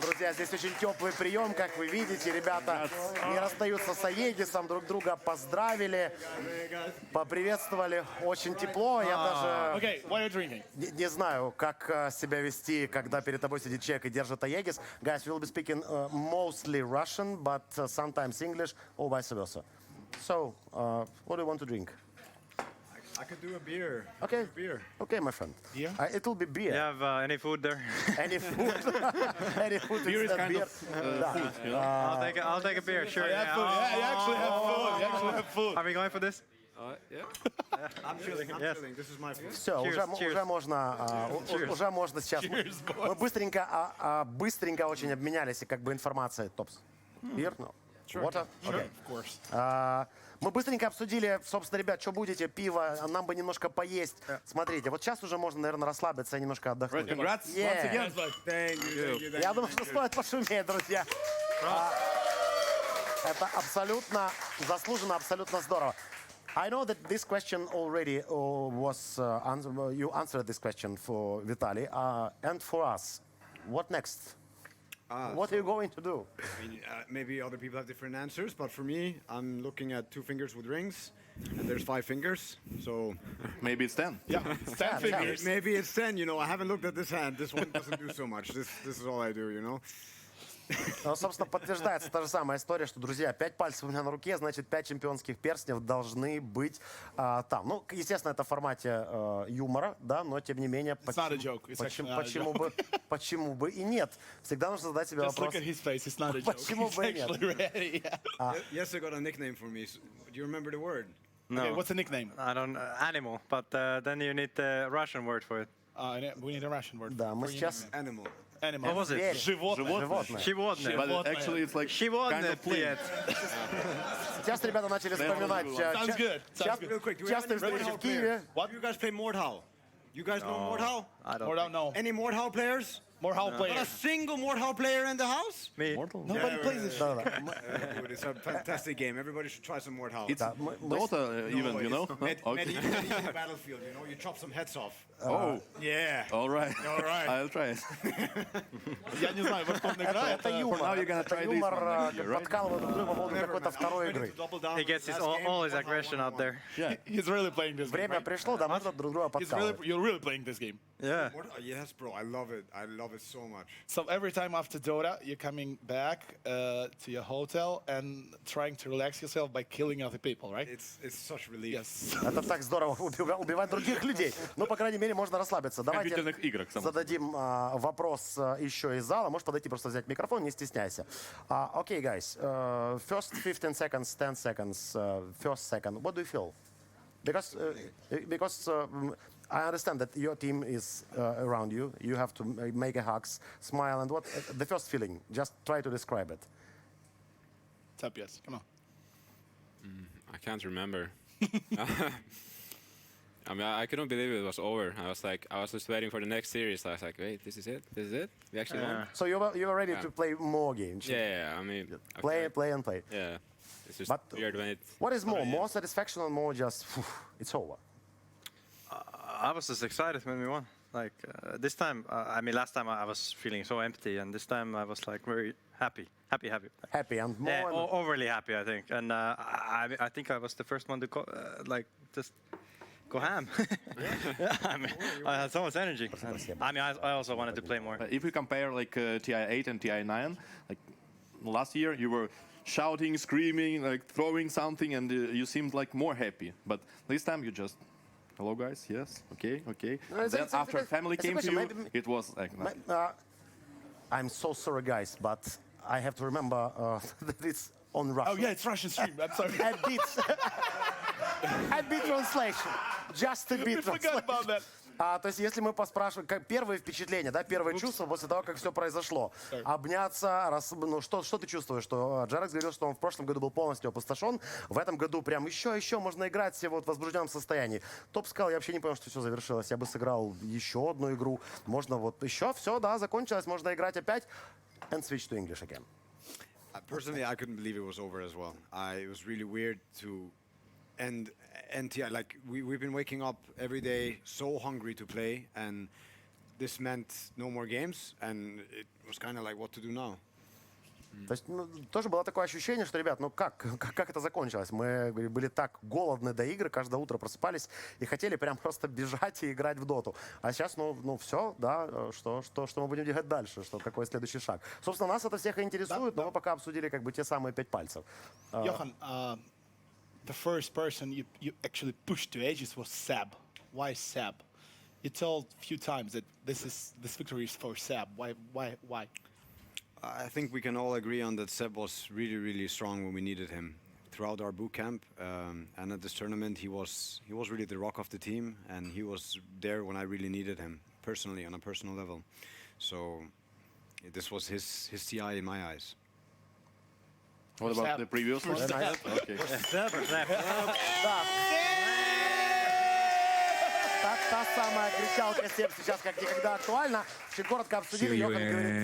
Друзья, здесь очень теплый прием, как вы видите. Ребята не расстаются с Аегисом, друг друга поздравили, поприветствовали. Очень тепло. Я даже не знаю, как себя вести, когда перед тобой сидит человек и держит Аегис. Guys, we will be speaking mostly Russian, but sometimes English or vice versa. So, what do you want to drink? I could do a beer. Okay. Beer. Okay, my friend. Beer? It will be beer. You have any food there? Any food? Any food? Beer is kind beer. of food, you know? I'll take a beer. Sure. You actually have food. You actually have food. Are we going for this? Yeah. I'm feeling. This is my food. Все, уже можно сейчас. Мы быстренько очень обменялись и как бы информацией. Топс. Beer? No. Water? Okay. Of course. Мы быстренько обсудили, собственно, ребят, что будете, пиво, нам бы немножко поесть. Смотрите, вот сейчас уже можно, наверное, расслабиться и немножко отдохнуть. Congrats once again. Thank you. Я думаю, что стоит пошуметь, друзья. Это абсолютно заслуженно, абсолютно здорово. I know that this question already was you answered this question for Vitaly and for us. What next? What are you going to do? I mean, maybe other people have different answers, but for me, I'm looking at 2 fingers with rings, and there's 5 fingers, so Maybe it's 10. Yeah, 10 fingers. maybe it's 10. You know, I haven't looked at this hand. This one doesn't do so much. This is all I do. You know. Ну, собственно, подтверждается та же самая история, что, друзья, 5 пальцев у меня на руке, значит, 5 чемпионских перстней должны быть там. Ну, естественно, это в формате юмора, да, но, тем не менее, not a joke. It's actually not a joke. почему бы и нет? Всегда нужно задать себе Just вопрос. look at his face. It's not a joke. Почему He's бы и нет? actually ready. Yeah. Yes, I got a nickname for me. Do you remember the word? No. Okay, what's the nickname? I don't. Animal. But then you need the Russian word for it. We need a Russian word. Да, мы for your сейчас... nickname. Animal. Animal. What was it? Зверь. Животное. Животное. Животное. But Actually, it's like Животное, kind of plain. привет. Сейчас ребята начали вспоминать. Sounds good. Sounds good. Real quick, do we have Частые any встречи Mordhau в Киеве. players? Do you guys play Mordhau? You guys know Mordhau? I don't. Or don't know. Any Mordhau players? More how Not a players. single Mordhau player in the house? Me. Nobody plays this. Dude, it's a fantastic game. Everybody should try some Mordhau. It's Dota even, you know? Okay. Medieval battlefield, you know, you chop some heads off. Oh, Yeah. all right. All right. I'll try it. Я не знаю, во что он играет. Это For юмор. now you're gonna Это try this юмор, one next year, right? подкалывает друг друга по поводу какой-то второй игры. He gets his all his aggression out there. Yeah. He's really playing this game. Время Right? пришло, да, нужно друг друга подкалывать. You're really playing this game. Yeah. Yes, bro. I love it. I love it so much. So every time after Dota, you're coming back to your hotel and trying to relax yourself by killing other people, right? It's such relief. Yes. Это так здорово убивать других людей. Ну, по крайней мере, можно расслабиться. Давайте Компьютерных играх, само собой. зададим вопрос еще из зала. Можешь подойти, просто взять микрофон, не стесняйся. Okay, guys. First 15 seconds, 10 seconds, first second. What do you feel? Because I understand that your team is around you. You have to make a hugs, smile, and what the first feeling? Just try to describe it. Tap yes. Come on. I can't remember. I mean, I couldn't believe it was over. I was just waiting for the next series. I was like, wait, this is it? This is it? We actually won? So you were ready to play more games. Yeah, I mean... Play okay. and play. Yeah. It's just But weird when it... What is more? More satisfaction or more just it's over? I was just excited when we won. Like this time, I mean, last time I was feeling so empty, and this time I was like very happy. Happy and more. Yeah, and overly happy, I think. And I think I was the first one to like just go ham. Yeah, I mean, I had so much energy. And, I mean, I also wanted to play more. If we compare like Ti8 and Ti9, like last year you were shouting, screaming, like throwing something, and you seemed like more happy. But this time you just, hello guys, yes, okay. Then after family came to you, it was like nothing. I'm so sorry, guys, but I have to remember that it's on Russian. Oh yeah, it's Russian stream. I'm sorry. A bit translation. Just a bit I forgot about translation. that. То есть, если мы поспрашиваем, как первые впечатления, да, первые чувства после того, как все произошло, обняться, ну, что ты чувствуешь? Что Джарекс говорил, что он в прошлом году был полностью опустошен, в этом году прям еще можно играть все вот в возбужденном состоянии. Топ сказал, я вообще не понял, что все завершилось, я бы сыграл еще одну игру, можно вот еще, все, да, закончилось, можно играть опять. And switch to English again. Personally, I couldn't believe it was over as well. It was really weird to end And yeah, like we've been waking up every day so hungry to play, and this meant no more games, and it was kind of like what to do now. То есть, тоже было такое ощущение, что, ребят, как это закончилось? Мы были так голодны до игр, каждое утро просыпались и хотели прям просто бежать и играть в доту. А сейчас, все, да, что мы будем делать дальше, какой следующий шаг? Собственно, нас это всех и интересует, но мы пока обсудили как бы те самые 5 пальцев. Johan, the first person you actually pushed to edges was Seb. Why Seb? You told a few times that this victory is for Seb. Why? I think we can all agree on that Seb was really, really strong when we needed him throughout our boot camp, and at this tournament he was really the rock of the team, and he was there when I really needed him personally on a personal level. So this was his TI in my eyes. What about the previous one? Okay. Та самая кричалка Себ сейчас как никогда актуальна. Очень коротко обсудили. Йохан говорит...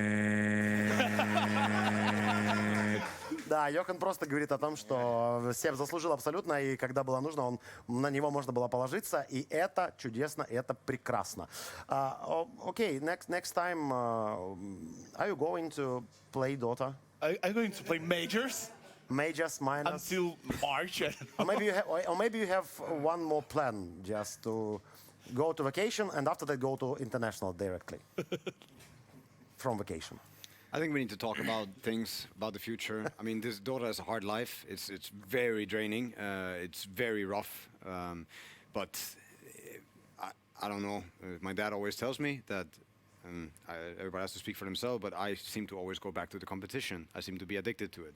Да, Йохан просто говорит о том, что Себ заслужил абсолютно, и когда было нужно, на него можно было положиться, и это чудесно, и это прекрасно. Okay, next time, are you going to play Dota? Are you going to play majors? Majors, minors? Until March. Or maybe you have one more plan, just to go to vacation and after that go to international directly from vacation. I think we need to talk about things about the future. I mean, this Dota is a hard life. It's very draining. It's very rough. But I don't know. My dad always tells me that everybody has to speak for themselves, but I seem to always go back to the competition. I seem to be addicted to it.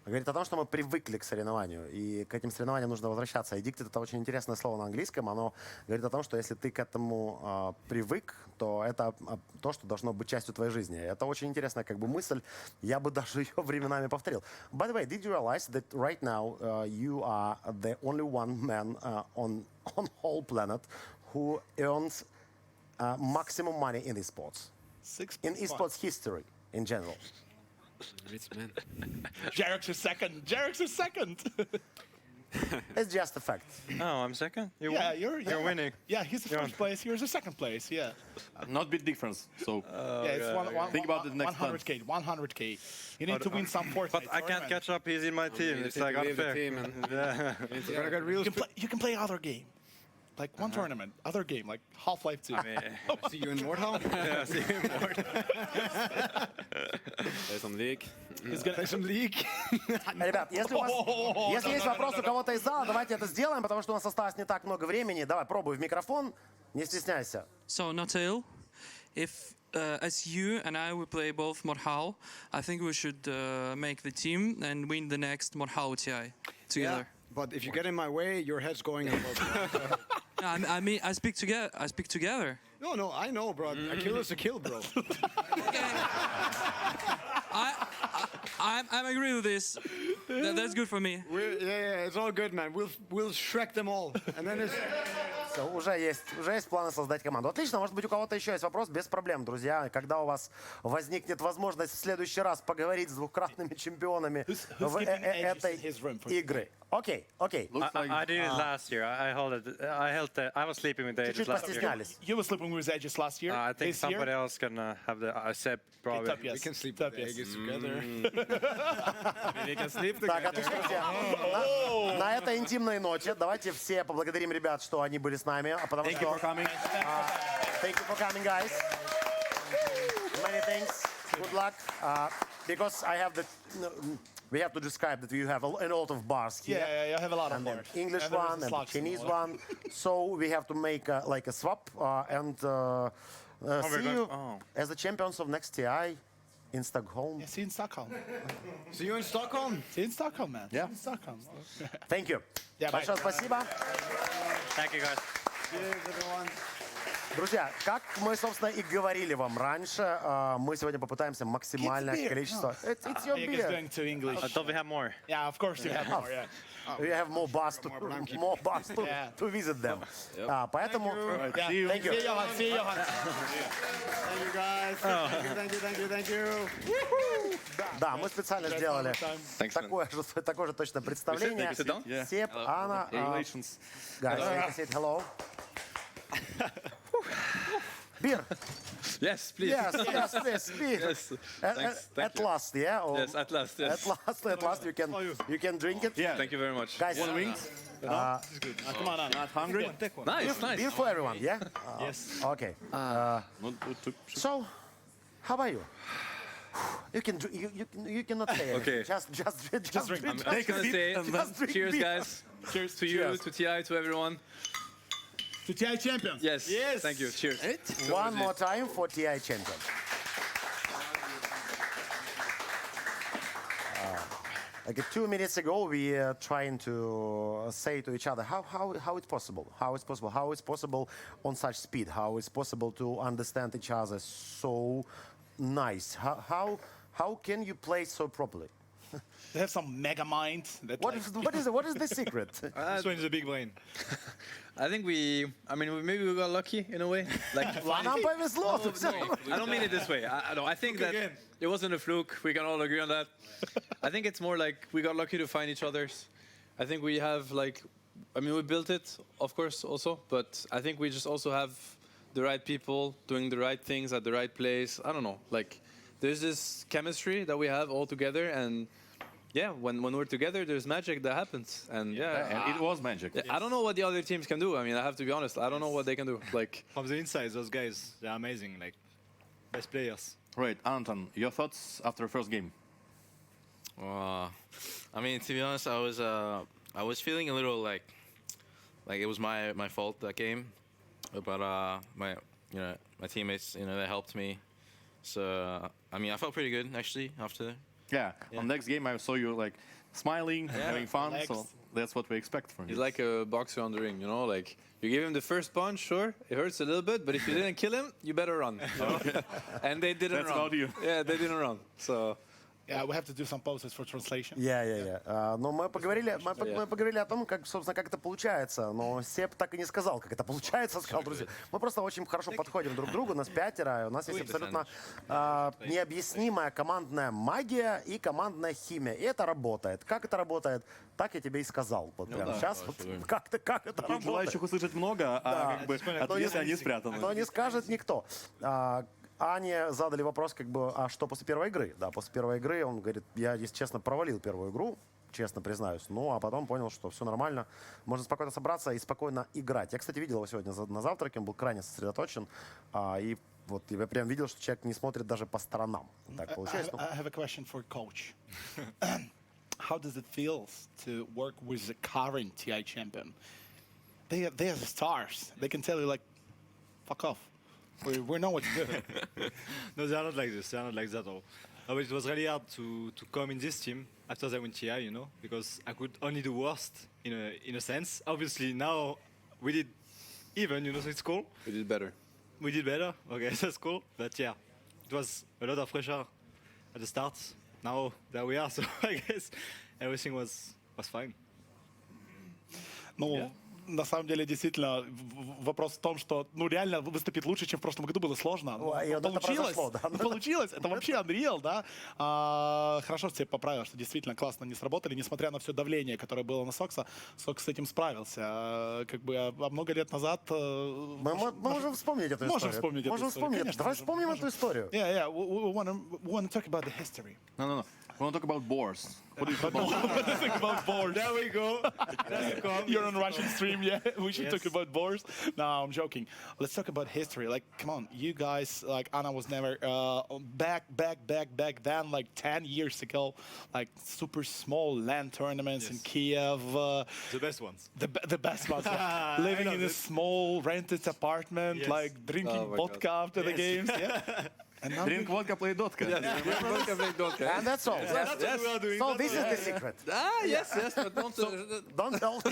Говорит о том, что мы привыкли к соревнованию, и к этим соревнованиям нужно возвращаться. Addicted — это очень интересное слово на английском. Оно говорит о том, что если ты к этому привык, то это то, что должно быть частью твоей жизни. Это очень интересная как бы мысль. Я бы даже ее временами повторил. By the way, did you realize that right now you are the only one man on whole planet who earns maximum money in esports? In esports history in general. Rich man. Jarek's is second. It's just a fact. Oh, I'm second? You're winning. Yeah, he's the first place. You're the second place. Yeah. Not big difference. So It's think about the next 100K. 100K. You need to win some Fortnite. But I can't catch up. He's in my team. It's like unfair. You can play other game. Like one tournament, other game, like Half-Life 2. See you in Mordhau? Yeah, see him more. Play some League. Play some League. Ребят, если есть вопрос у кого-то из зала, давайте это сделаем, потому что у нас осталось не так много времени. Давай, пробуй в микрофон, не стесняйся. So, Natil, if as you and I will play both Mordhau, I think we should make the team and win the next Mordhau TI together. But if you get in my way, your head's going above. I mean, I speak together. No, I know, bro. A kill is a kill, bro. Okay. I agree with this. That's good for me. Yeah, it's all good, man. We'll Shrek them all, and then it's. Все, уже есть планы создать команду. Отлично, может быть, у кого-то еще есть вопрос, без проблем, друзья. Когда у вас возникнет возможность в следующий раз поговорить с двукратными чемпионами в этой игры. Окей. I did it last year. I was sleeping with the Aegis Чуть-чуть last year. постеснялись. You were sleeping with Aegis last year. I think This year? somebody else can have the Seb probably. Top, yes. We can sleep Top, with yes. Aegis together. We can sleep Так, together. отлично, друзья. На этой интимной ноте давайте все поблагодарим ребят, что они были с нами. Потому Thank что... you for coming. Thank you for coming, guys. Many thanks. Good luck. Because we have to describe that you have a lot of bars here. Yeah, I have a lot of And then bars. English And there is one a and slot Chinese symbol. one. So we have to make like a swap and see you as the champions of next TI in Stockholm. Yeah, see you in Stockholm. See you in Stockholm. See you in Stockholm, man. Yeah. See you in Stockholm. Thank you. Yeah, bye. Большое спасибо. Thank you, guys. Cheers, everyone. Друзья, как мы, собственно, и говорили вам раньше, мы сегодня попытаемся максимальное beer. количество... It's your Nick is beer. going to English. I thought we have more. Yeah, of course you have more. Yeah. You have more bars to Yeah. to visit them. Поэтому... Yeah. See you. Thank you. See you, Johan. See you, Johan. Thank you guys. Thank you. Да, мы специально сделали Thanks, man. такое же точно представление. We sit down? Yeah. Сеп, Анна, Congratulations. guys, take a seat. Hello. Beer. Yes, please. Yes, please, beer. Yes. At, Thanks. at, at last, yeah. Or Yes, at last. Yes. At last, you can drink it. Yeah. Thank you very much. Guys, Come on, Anna. Not hungry? Nice, nice. beer for everyone, yeah. Yes. Okay. So, how about you? You can you cannot say anything. Okay. Just drink. I'm just gonna say Just drink cheers, beer. guys. Cheers To you, to TI, to everyone. To TI champions. Yes. Yes. Thank you. Cheers. One more time for TI champion. Like 2 minutes ago, we trying to say to each other how it's possible, how it's possible on such speed, how it's possible to understand each other so nice. How can you play so properly? They have some mega mind. That What is the secret? This one is a big brain. I think maybe we got lucky in a way. Like, Нам повезло. I don't mean it this way. I think that it wasn't a fluke. We can all agree on that. I think it's more like we got lucky to find each other's. I think we have we built it, of course, also, but I think we just also have the right people doing the right things at the right place. I don't know. Like, there's this chemistry that we have all together, and yeah, when we're together, there's magic that happens, and And it was magic. I don't know what the other teams can do. I mean, I have to be honest. I don't know what they can do. Like, From the inside, those guys, they're amazing. Like, best players. Right, Anton, your thoughts after first game? I mean, to be honest, I was feeling a little like it was my fault that game, but my teammates, they helped me. So I mean, I felt pretty good actually after. Yeah. On next game, I saw you like smiling, having fun. So that's what we expect from he's you. like a boxer on the ring, Like, you give him the first punch, sure, it hurts a little bit, but if you didn't kill him, you better run. And they didn't That's run. about you. Yeah, they didn't run. So. Yeah, we have to do some pauses for translation. Yeah. Но мы поговорили о том, собственно, как это получается. Но Сеп так и не сказал, как это получается. Сказал, друзья, мы просто очень хорошо подходим друг к другу. Нас 5, у нас есть абсолютно необъяснимая командная магия и командная химия. И это работает. Как это работает? Так я тебе и сказал. Вот прямо сейчас. Как это Тут работает? желающих услышать много, а как бы ответы они спрятаны. Но не скажет никто. Ане задали вопрос, а что после первой игры? Да, после первой игры он говорит, я, если честно, провалил первую игру, честно признаюсь. Ну, а потом понял, что все нормально, можно спокойно собраться и спокойно играть. Я, кстати, видел его сегодня на завтраке, он был крайне сосредоточен. И вот я прям видел, что человек не смотрит даже по сторонам. Так получилось. I have a question for coach. How does it feel to work with the current TI champion? They are the stars. They can tell you like, fuck off. We know what to do. No, they are not like this. They are not like that at all. But it was really hard to come in this team after they went TI, because I could only do worst in a sense. Obviously, now we did even, so it's cool. We did better. We did better. Okay, that's cool. But yeah, it was a lot of pressure at the start. Now there we are, so I guess everything was fine. Ну, на самом деле, действительно, вопрос в том, что, реально выступить лучше, чем в прошлом году, было сложно. И вот это произошло, да. Получилось. Это вообще unreal, да. Хорошо, что тебе поправил, что действительно классно не сработали, несмотря на все давление, которое было на Сокса. Сокс с этим справился. А много лет назад... Мы можем вспомнить эту историю. Можем вспомнить эту историю. Давай вспомним эту историю. Yeah, we want to talk about the history. No. We want to talk about boars. What do you think About boars. There we go. You're on Russian stream, yeah. We should talk about boars. No, I'm joking. Let's talk about history. Like, come on, you guys. Like, Anna was never back then, like 10 years ago, like super small LAN tournaments in Kiev. The best ones. The best ones. Living in a small rented apartment, like drinking vodka after the games. Yeah. Drink vodka, play Dota. And that's all. So this is the secret. Yes, but don't. Don't tell.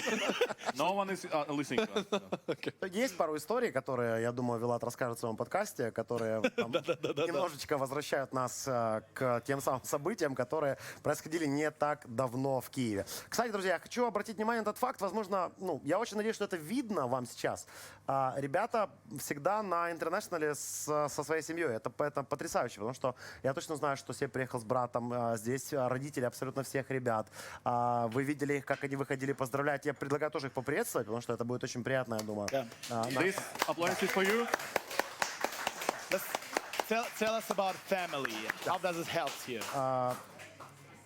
No one is listening to us. Есть пару историй, которые, я думаю, Вилат расскажет в своем подкасте, которые там немножечко возвращают нас к тем самым событиям, которые происходили не так давно в Киеве. Кстати, друзья, я хочу обратить внимание на этот факт. Возможно, я очень надеюсь, что это видно вам сейчас. Ребята всегда на интернешнале со своей семьей. Это потрясающе, потому что я точно знаю, что Сеп приехал с братом. Здесь родители абсолютно всех ребят. Вы видели их, как они выходили поздравлять. Я предлагаю тоже их поприветствовать, потому что это будет очень приятно, я думаю. This applause is for you. Tell us about family. How does it help you?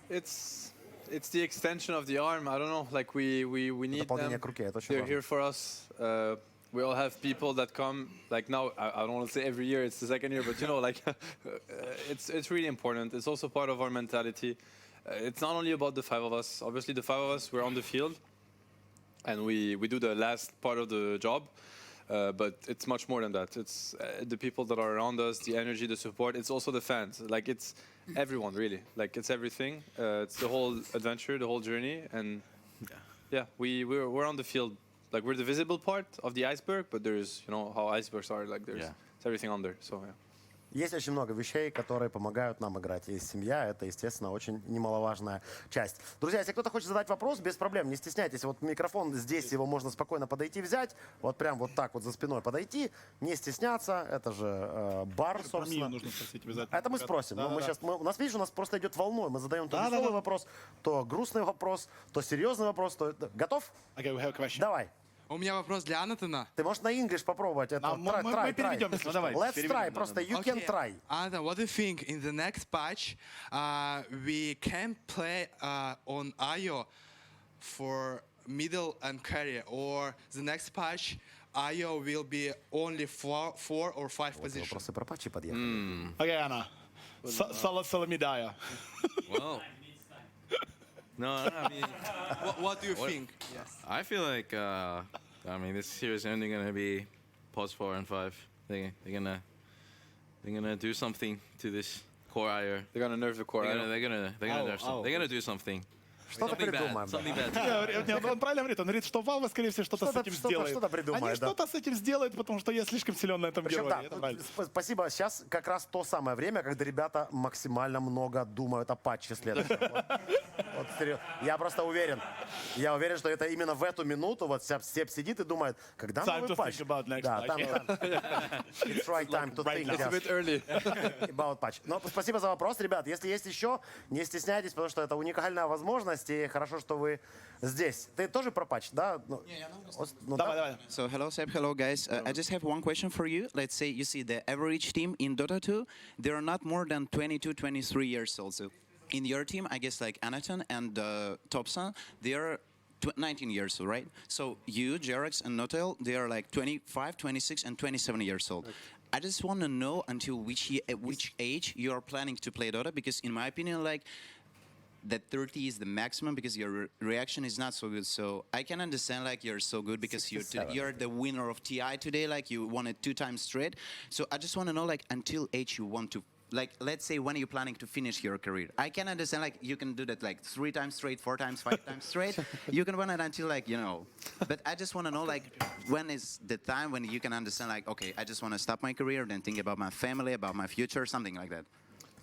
It's the extension of the arm. I don't know. Like we need Дополнение them. к руке, это очень They're важно. here for us. We all have people that come. Like now, I don't want to say every year. It's the second year, but like it's really important. It's also part of our mentality. It's not only about the five of us. Obviously, the five of us, we're on the field, and we do the last part of the job. But it's much more than that. It's the people that are around us, the energy, the support. It's also the fans. Like it's everyone, really. Like it's everything. It's the whole adventure, the whole journey, and we're on the field. Like we're the visible part of the iceberg, but there's how icebergs are. Like there's it's everything under. So yeah. Есть очень много вещей, которые помогают нам играть. И семья — это, естественно, очень немаловажная часть. Друзья, если кто-то хочет задать вопрос, без проблем, не стесняйтесь. Вот микрофон здесь, его можно спокойно подойти взять. Вот прям вот так вот за спиной подойти. Не стесняться. Это же бар, собственно. Нужно спросить обязательно. Это мы спросим. Но мы сейчас, у нас, видишь, у нас просто идет волной. Мы задаем то веселый вопрос, то грустный вопрос, то серьезный вопрос. Готов? Okay, we have a question. Давай. У меня вопрос для Анатана. Ты можешь на English попробовать. Это мы переведем, если что. Let's try. Просто you can try. Anathan, what do you think in the next patch we can play on Io for middle and carry, or the next patch Io will be only 4 or 5 positions? Вопросы про патчи подъехали. Okay, Anna. Соломидая. Well. No, I mean, What do you think? Yes. I feel like this series is only gonna be pause 4 and 5. They're gonna do something to this core IR. They're gonna nerf the core. They're gonna do something. Что-то Something придумаем. bad. Something bad. Он правильно говорит. Он говорит, что Valve, скорее всего, что-то с этим сделает. Что-то придумает, Они да. что-то с этим сделают, потому что я слишком силен на этом Причем, герое. да, Это нравится. спасибо. Сейчас как раз то самое время, когда ребята максимально много думают о патче следующем. Вот, серьезно. Я просто уверен. Я уверен, что это именно в эту минуту вот Сеп сидит и думает, когда новый патч. Да, там. It's right time to think It's a bit early. about patch. Но спасибо за вопрос, ребят. Если есть еще, не стесняйтесь, потому что это уникальная возможность, и хорошо, что вы здесь. Ты тоже про патч, да? Давай. So hello Seb, hello guys. I just have one question for you. Let's say you see the average team in Dota 2, they are not more than 22, 23 years old. So in your team, I guess like Anatan and Topson, they are 19 years old, right? So you, Jerax and Notel, they are like 25, 26 and 27 years old. I just want to know until which age you are planning to play Dota, because in my opinion, like that 30 is the maximum because your reaction is not so good. So I can understand like you're so good because you're the winner of TI today, like you won it 2 times straight. So I just want to know like until age you want to, like let's say when are you planning to finish your career? I can understand like you can do that like 3 times straight, 4 times, 5 times straight. You can win it until like, but I just want to know like when is the time when you can understand like, okay, I just want to stop my career, then think about my family, about my future, something like that.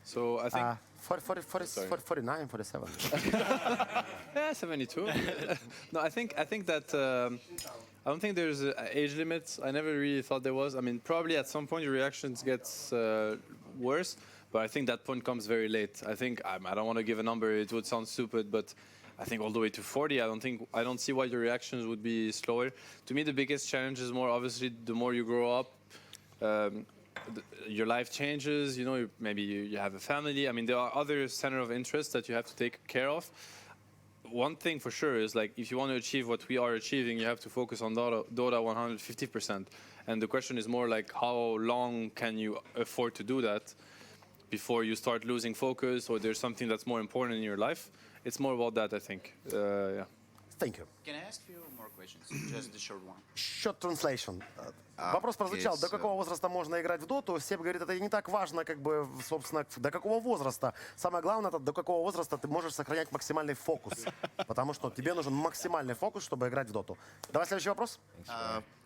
So I think 49, 47. yeah, 72. No, I think that I don't think there's age limits. I never really thought there was. I mean, probably at some point your reactions gets worse, but I think that point comes very late. I think I don't want to give a number. It would sound stupid, but I think all the way to 40. I don't see why your reactions would be slower. To me, the biggest challenge is more obviously the more you grow up. Your life changes, maybe you have a family. I mean, there are other center of interest that you have to take care of. One thing for sure is like if you want to achieve what we are achieving, you have to focus on Dota 150%. And the question is more like how long can you afford to do that before you start losing focus or there's something that's more important in your life. It's more about that, I think. Yeah. thank you. Can I ask you more questions? Just the short one. Short translation. Вопрос прозвучал, до какого возраста можно играть в доту? Себ говорит, это не так важно, как бы, собственно, до какого возраста. Самое главное, это до какого возраста ты можешь сохранять максимальный фокус. Потому что тебе нужен максимальный фокус, чтобы играть в доту. Давай следующий вопрос.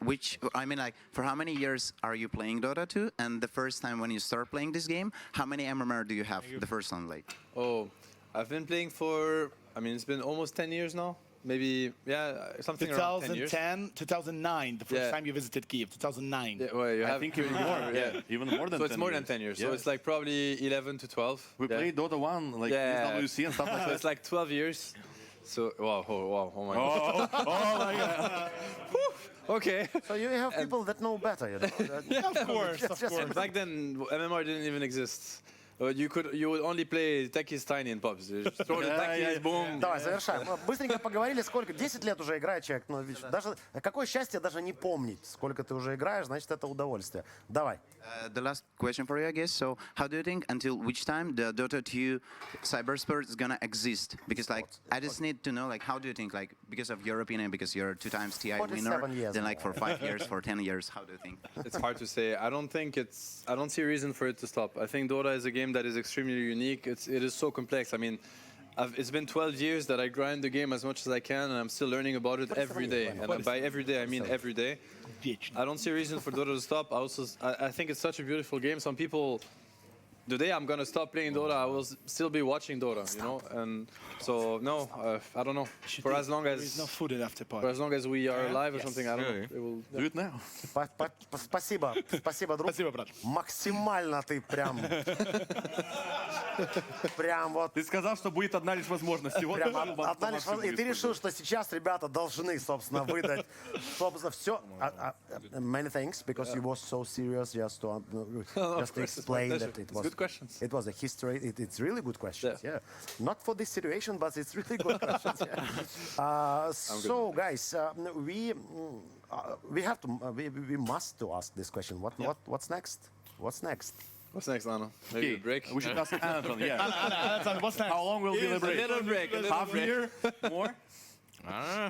For how many years are you playing Dota 2? And the first time when you start playing this game, how many MMR do you have? The first one, like. Oh, I've been playing for, I mean, it's been almost 10 years now. Maybe, yeah, something around 10 years. 2010, 2009, the first time you visited Kiev, 2009. Yeah, well, you I think even more. Yeah, even more than 10 So it's more years. than 10 years. Yeah. So it's like probably 11 to 12. We played Dota 1, like WC and stuff like So that. it's like 12 years. So, wow, oh my Oh God. my God. Okay. So you have people that know better, you know. Yeah, of course, of course. Back then, MMR didn't even exist. You would only play Ti9 in pubs. You just throw the techies, boom. Давай, завершаем. Быстренько поговорили, сколько? 10 лет уже играет человек. Ну, даже, какое счастье даже не помнить, сколько ты уже играешь, значит, это удовольствие. Давай. The last question for you, I guess. So, how do you think until which time the Dota 2 cybersport is gonna exist? Because, like, I just need to know, like, how do you think, like, because of your opinion, because you're 2 times TI 47 winner, years then like for 5 years, for 10 years, how do you think? It's hard to say. I don't see a reason for it to stop. I think Dota is a game that is extremely unique. It is so complex. I mean, it's been 12 years that I grind the game as much as I can, and I'm still learning about it every day. And by every day, I mean every day. I don't see a reason for Dota to stop. I think it's such a beautiful game. Some people, the day I'm gonna stop playing Dota, I will still be watching Dota, you know. And so no, I don't know. For as long as there is no food after party. For as long as we are alive or something, I don't know. It will, Do it now. Спасибо, друг. Спасибо, брат. Максимально ты прям вот. Ты сказал, что будет одна лишь возможность. Вот Одна лишь возможность. И ты решил, что сейчас ребята должны, собственно, выдать, собственно, все. Many thanks, because you was so serious just to explain that it was. Good questions. It was a history. It's really good questions. Yeah. Not for this situation, but it's really good questions. Yeah. So, guys, we must to ask this question. What's next? What's next? What's next, Anna? Maybe a break? We should ask Anton, yeah. Anton, what's next? How long will be the break? A little break. Half a year? More?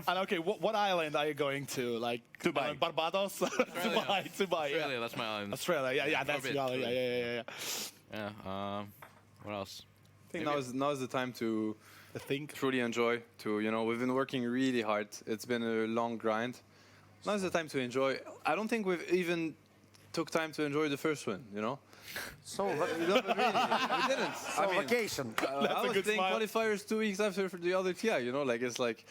And okay, what island are you going to? Like Dubai. Barbados? Dubai. Australia, Yeah. that's my island. Australia, yeah, that's bit, the island. Yeah. Yeah. What else? I think now is the time to think. truly enjoy. We've been working really hard. It's been a long grind. Now is the time to enjoy. I don't think we've even took time to enjoy the first one, you know? So, We didn't. vacation. I was playing qualifiers 2 weeks after for the other TI, you know? Like, it's like,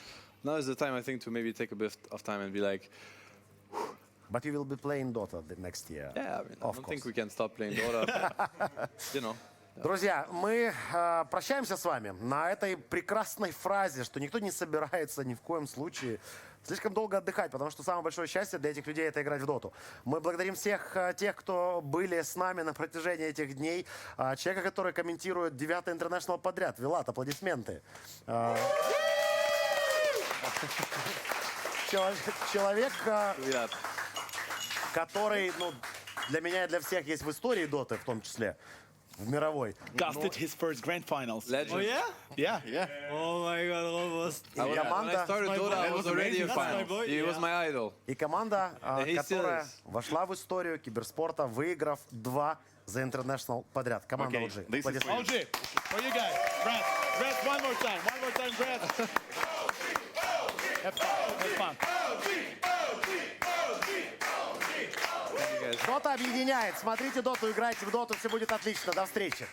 now is the time, I think, to maybe take a bit of time and be like, But you will be playing Dota the next year. yeah, I mean, I don't think we can stop playing Dota, but, you know. Друзья, мы прощаемся с вами на этой прекрасной фразе, что никто не собирается ни в коем случае слишком долго отдыхать, потому что самое большое счастье для этих людей — это играть в доту. Мы благодарим всех тех, кто были с нами на протяжении этих дней. Человека, который комментирует 9-й International подряд. Вилат, аплодисменты. Человек, который, для меня и для всех есть в истории доты, в том числе, в мировой. Dusted his first grand finals. Legend. Oh yeah? Yeah. Oh my God, almost. When I started Dota, I was already a fan. He was my idol. И команда, которая вошла в историю киберспорта, выиграв 2 The International подряд. Команда OG. OG, for you guys. Brad, one more time, Brad. Have fun. Дота объединяет. Смотрите доту, играйте в доту, все будет отлично. До встречи.